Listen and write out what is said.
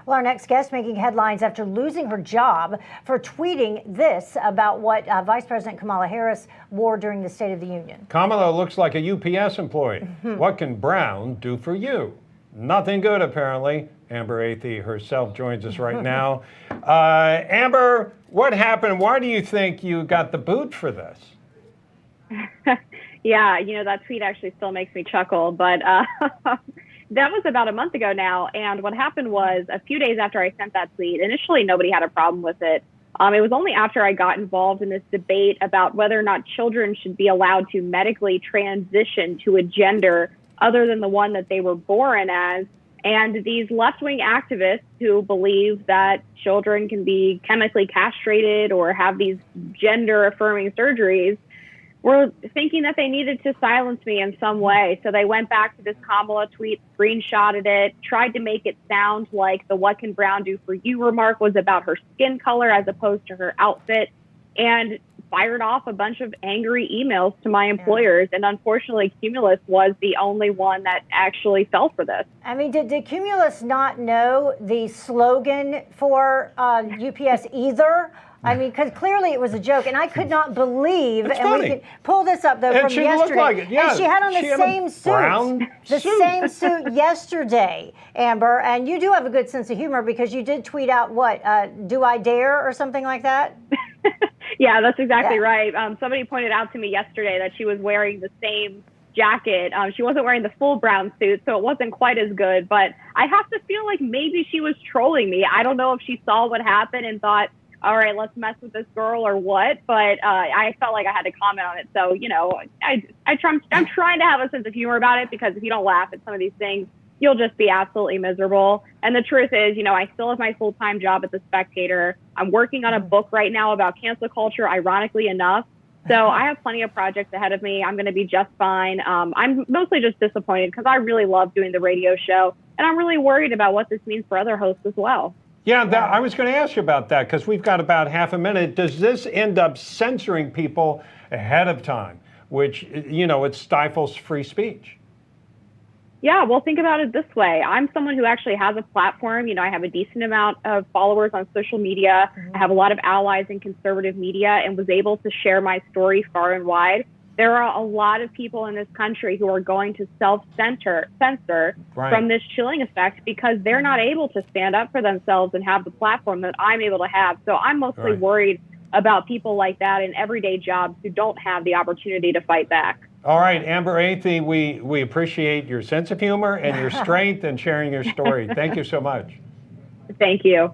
Well, our next guest making headlines after losing her job for tweeting this about what Vice President Kamala Harris wore during the State of the Union. Kamala looks like a UPS employee. What can Brown do for you? Nothing good, apparently. Amber Athey herself joins us right now. Amber, what happened? Why do you think you got the boot for this? Yeah, that tweet actually still makes me chuckle, but that was about a month ago now. And what happened was a few days after I sent that tweet, initially nobody had a problem with it. It was only after I got involved in this debate about whether or not children should be allowed to medically transition to a gender other than the one that they were born as. And these left-wing activists who believe that children can be chemically castrated or have these gender-affirming surgeries were thinking that they needed to silence me in some way. So they went back to this Kamala tweet, screenshotted it, tried to make it sound like the "What can Brown do for you" remark was about her skin color as opposed to her outfit, and fired off a bunch of angry emails to my employers. And unfortunately, Cumulus was the only one that actually fell for this. I mean, did Cumulus not know the slogan for UPS either? I mean, because clearly it was a joke, and I could not believe. It's and funny. we could pull this up though And from she yesterday. looked like it, yeah. And she had on the same suit, same suit yesterday, Amber. And you do have a good sense of humor because you did tweet out what "Do I dare" or something like that. Yeah, that's exactly right. Somebody pointed out to me yesterday that she was wearing the same jacket. She wasn't wearing the full brown suit, so it wasn't quite as good. But I have to feel like maybe she was trolling me. I don't know if she saw what happened and thought, all right, let's mess with this girl or what. But I felt like I had to comment on it. So, I'm trying to have a sense of humor about it, because if you don't laugh at some of these things, you'll just be absolutely miserable. And the truth is, I still have my full-time job at The Spectator. I'm working on a book right now about cancel culture, ironically enough. So I have plenty of projects ahead of me. I'm going to be just fine. I'm mostly just disappointed because I really love doing the radio show, and I'm really worried about what this means for other hosts as well. Yeah, I was going to ask you about that because we've got about half a minute. Does this end up censoring people ahead of time, which, it stifles free speech? Yeah, well, think about it this way. I'm someone who actually has a platform. I have a decent amount of followers on social media. I have a lot of allies in conservative media and was able to share my story far and wide. There are a lot of people in this country who are going to censor from this chilling effect because they're not able to stand up for themselves and have the platform that I'm able to have. So I'm mostly worried about people like that in everyday jobs who don't have the opportunity to fight back. All right, Amber Athey, we appreciate your sense of humor and your strength and sharing your story. Thank you so much. Thank you.